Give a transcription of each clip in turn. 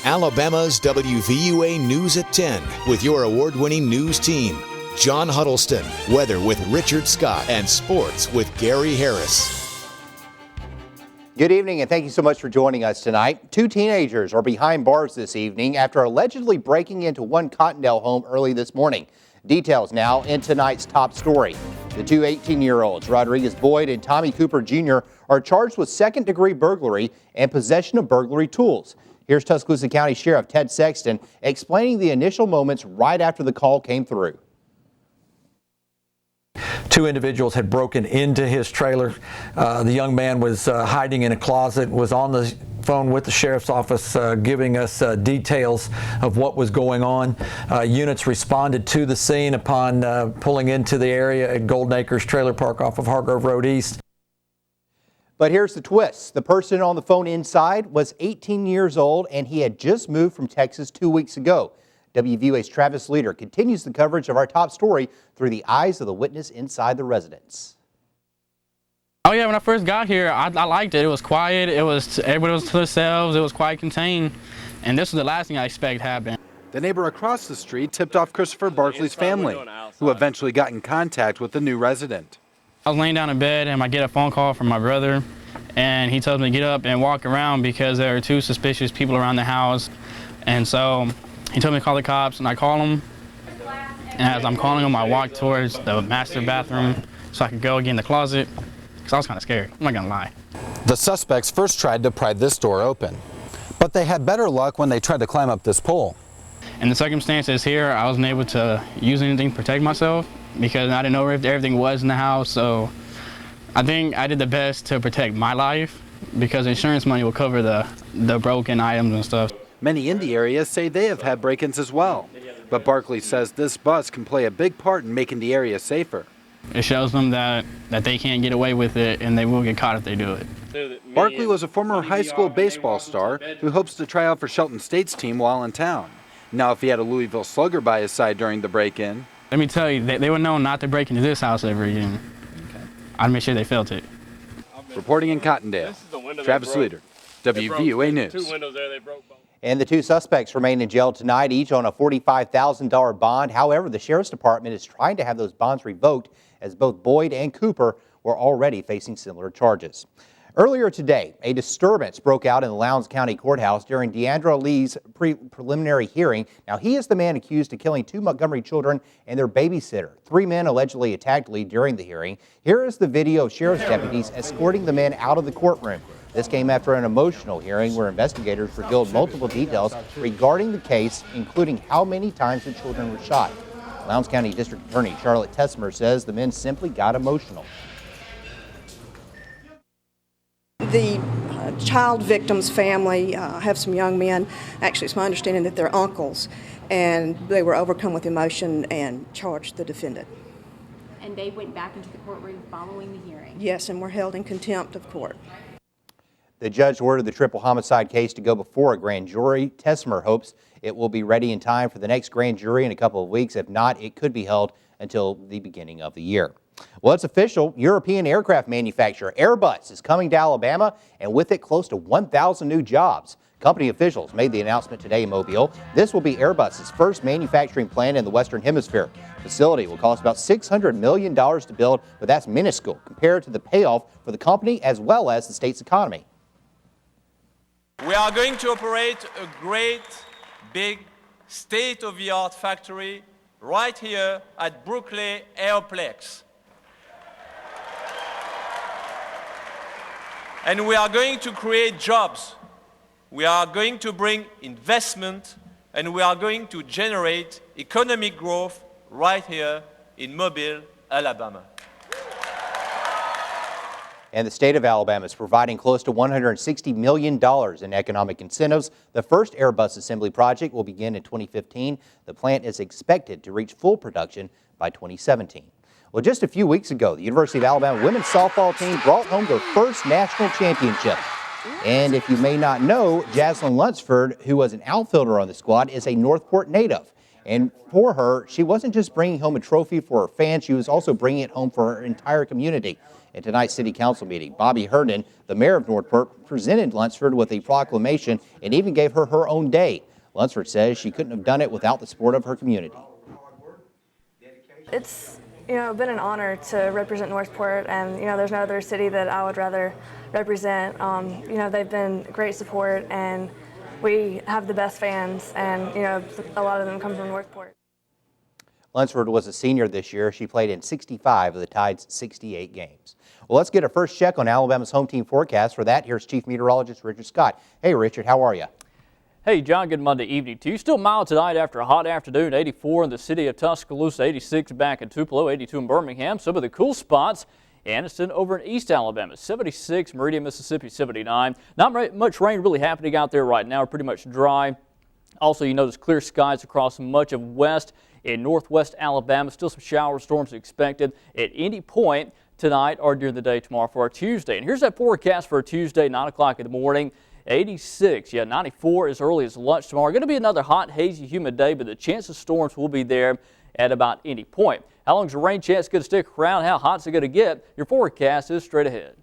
Alabama's WVUA News at 10 with your award-winning news team. John Huddleston, weather with Richard Scott, and sports with Gary Harris. Good evening, and thank you so much for joining us tonight. Two teenagers are behind bars this evening after allegedly breaking into one Cottondale home early this morning. Details now in tonight's top story. The two 18-year-olds, Rodriguez Boyd and Tommy Cooper Jr., are charged with second-degree burglary and possession of burglary tools. Here's Tuscaloosa County Sheriff Ted Sexton explaining the initial moments right after the call came through. Two individuals had broken into his trailer. The young man was hiding in a closet, was on the phone with the sheriff's office giving us details of what was going on. Units responded to the scene upon pulling into the area at Golden Acres Trailer Park off of Hargrove Road East. But here's the twist. The person on the phone inside was 18 years old, and he had just moved from Texas 2 weeks ago. WVUA's Travis Leader continues the coverage of our top story through the eyes of the witness inside the residence. Oh yeah, when I first got here, I liked it. It was quiet. Everybody was to themselves. It was quite contained, and this was the last thing I expected happened. The neighbor across the street tipped off Christopher Barkley's family, who eventually got in contact with the new resident. I was laying down in bed and I get a phone call from my brother, and he tells me to get up and walk around because there are two suspicious people around the house. And so he told me to call the cops, and I call them. And as I'm calling them, I walk towards the master bathroom so I could go get in the closet because I was kind of scared. I'm not gonna lie. The suspects first tried to pry this door open, but they had better luck when they tried to climb up this pole. In the circumstances here, I wasn't able to use anything to protect myself because I didn't know if everything was in the house. So I think I did the best to protect my life because insurance money will cover the broken items and stuff. Many in the area say they have had break-ins as well, but Barkley says this bus can play a big part in making the area safer. It shows them that they can't get away with it, and they will get caught if they do it. Barkley was a former high school baseball star who hopes to try out for Shelton State's team while in town. Now, if he had a Louisville Slugger by his side during the break-in. Let me tell you, they were known not to break into this house ever again. Okay. I'd make sure they felt it. Reporting in Cottondale, Travis Leader, WVUA News. And the two suspects remain in jail tonight, each on a $45,000 bond. However, the Sheriff's Department is trying to have those bonds revoked as both Boyd and Cooper were already facing similar charges. Earlier today, a disturbance broke out in the Lowndes County Courthouse during Deandra Lee's preliminary hearing. Now, he is the man accused of killing two Montgomery children and their babysitter. Three men allegedly attacked Lee during the hearing. Here is the video of sheriff's deputies escorting the men out of the courtroom. This came after an emotional hearing where investigators revealed multiple details regarding the case, including how many times the children were shot. Lowndes County District Attorney Charlotte Tessmer says the men simply got emotional. The child victim's family have some young men. Actually, it's my understanding that they're uncles, and they were overcome with emotion and charged the defendant. And they went back into the courtroom following the hearing? Yes, and were held in contempt of court. The judge ordered the triple homicide case to go before a grand jury. Tessmer hopes it will be ready in time for the next grand jury in a couple of weeks. If not, it could be held until the beginning of the year. Well, it's official. European aircraft manufacturer Airbus is coming to Alabama, and with it, close to 1,000 new jobs. Company officials made the announcement today in Mobile. This will be Airbus's first manufacturing plant in the Western Hemisphere. The facility will cost about $600 million to build, but that's minuscule compared to the payoff for the company as well as the state's economy. We are going to operate a great, big, state-of-the-art factory right here at Brooklyn Airplex. And we are going to create jobs. We are going to bring investment, and we are going to generate economic growth right here in Mobile, Alabama. And the state of Alabama is providing close to $160 million in economic incentives. The first Airbus assembly project will begin in 2015. The plant is expected to reach full production by 2017. Well, just a few weeks ago, the University of Alabama women's softball team brought home their first national championship. And if you may not know, Jaslyn Lunsford, who was an outfielder on the squad, is a Northport native. And for her, she wasn't just bringing home a trophy for her fans, she was also bringing it home for her entire community. In tonight's City Council meeting, Bobby Herndon, the mayor of Northport, presented Lunsford with a proclamation and even gave her her own day. Lunsford says she couldn't have done it without the support of her community. It's been an honor to represent Northport, and there's no other city that I would rather represent. They've been great support, and we have the best fans, and a lot of them come from Northport. Lunsford was a senior this year. She played in 65 of the Tide's 68 games. Well, let's get a first check on Alabama's home team forecast. For that, here's Chief Meteorologist Richard Scott. Hey, Richard, how are you? Hey, John, good Monday evening to you. Still mild tonight after a hot afternoon. 84 in the city of Tuscaloosa, 86 back in Tupelo, 82 in Birmingham. Some of the cool spots, Anniston over in East Alabama, 76, Meridian, Mississippi, 79. Not much rain really happening out there right now. Pretty much dry. Also, you notice clear skies across much of west and northwest Alabama. Still some shower storms expected at any point tonight or during the day tomorrow for our Tuesday. And here's that forecast for Tuesday, 9 o'clock in the morning. 86, 94 as early as lunch tomorrow. Going to be another hot, hazy, humid day, but the chance of storms will be there at about any point. How long is the rain chance going to stick around? How hot is it going to get? Your forecast is straight ahead.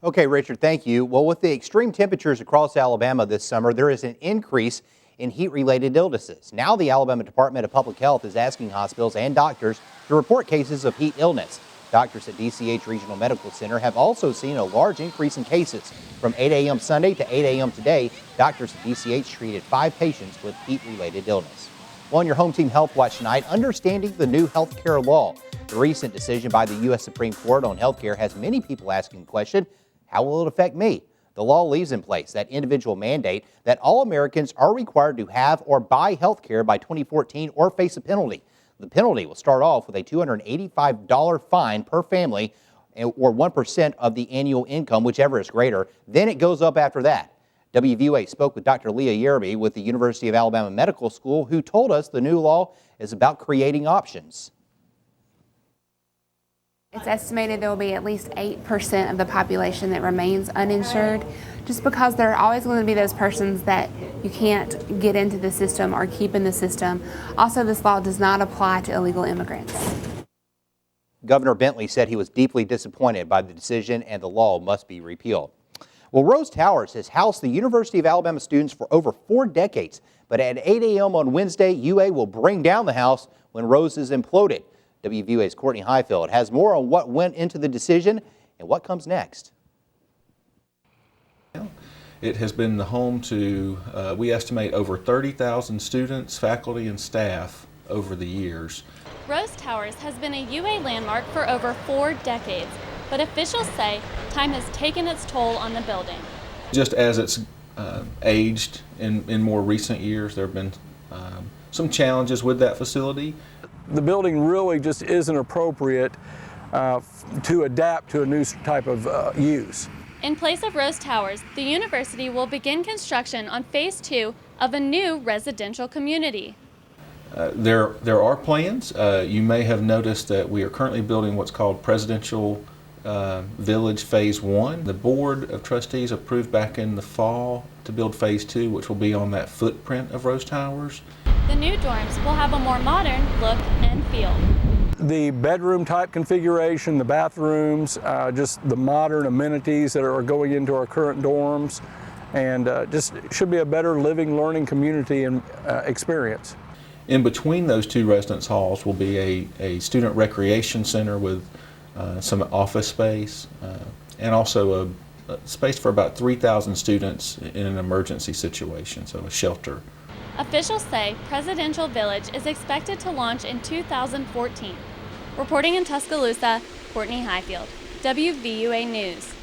Okay, Richard, thank you. Well, with the extreme temperatures across Alabama this summer, there is an increase in heat-related illnesses. Now the Alabama Department of Public Health is asking hospitals and doctors to report cases of heat illness. Doctors at DCH Regional Medical Center have also seen a large increase in cases. From 8 a.m. Sunday to 8 a.m. today, doctors at DCH treated 5 patients with heat-related illness. On your Home Team Health Watch tonight, understanding the new health care law. The recent decision by the U.S. Supreme Court on health care has many people asking the question, how will it affect me? The law leaves in place that individual mandate that all Americans are required to have or buy health care by 2014 or face a penalty. The penalty will start off with a $285 fine per family or 1% of the annual income, whichever is greater. Then it goes up after that. WVUA spoke with Dr. Leah Yerby with the University of Alabama Medical School, who told us the new law is about creating options. It's estimated there will be at least 8% of the population that remains uninsured, just because there are always going to be those persons that you can't get into the system or keep in the system. Also, this law does not apply to illegal immigrants. Governor Bentley said he was deeply disappointed by the decision and the law must be repealed. Well, Rose Towers has housed the University of Alabama students for over 4 decades, but at 8 a.m. on Wednesday, UA will bring down the house when Rose is imploded. WVUA's Courtney Highfield has more on what went into the decision and what comes next. It has been the home to, we estimate, over 30,000 students, faculty, and staff over the years. Rose Towers has been a UA landmark for over 4 decades, but officials say time has taken its toll on the building. Just as it's aged in more recent years, there have been some challenges with that facility. The building really just isn't appropriate to adapt to a new type of use. In place of Rose Towers, the university will begin construction on Phase 2 of a new residential community. There are plans. You may have noticed that we are currently building what's called Presidential Village Phase 1. The Board of Trustees approved back in the fall to build Phase 2, which will be on that footprint of Rose Towers. The new dorms will have a more modern look and feel. The bedroom type configuration, the bathrooms, just the modern amenities that are going into our current dorms, and just should be a better living, learning community and experience. In between those 2 residence halls will be a student recreation center with some office space and also a space for about 3,000 students in an emergency situation, so a shelter. Officials say Presidential Village is expected to launch in 2014. Reporting in Tuscaloosa, Courtney Highfield, WVUA News.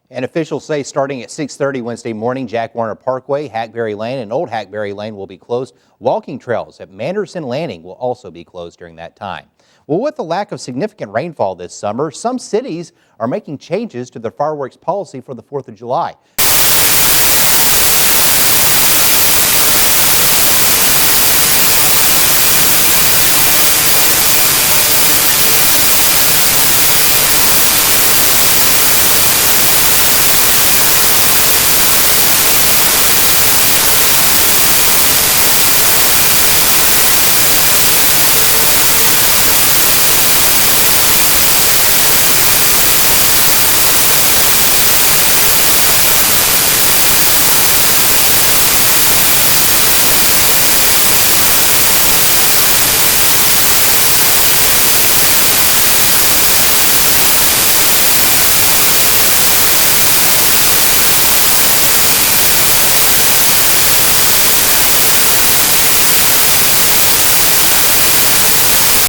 And officials say starting at 6:30 Wednesday morning, Jack Warner Parkway, Hackberry Lane, and Old Hackberry Lane will be closed. Walking trails at Manderson Landing will also be closed during that time. Well, with the lack of significant rainfall this summer, some cities are making changes to their fireworks policy for the 4th of July.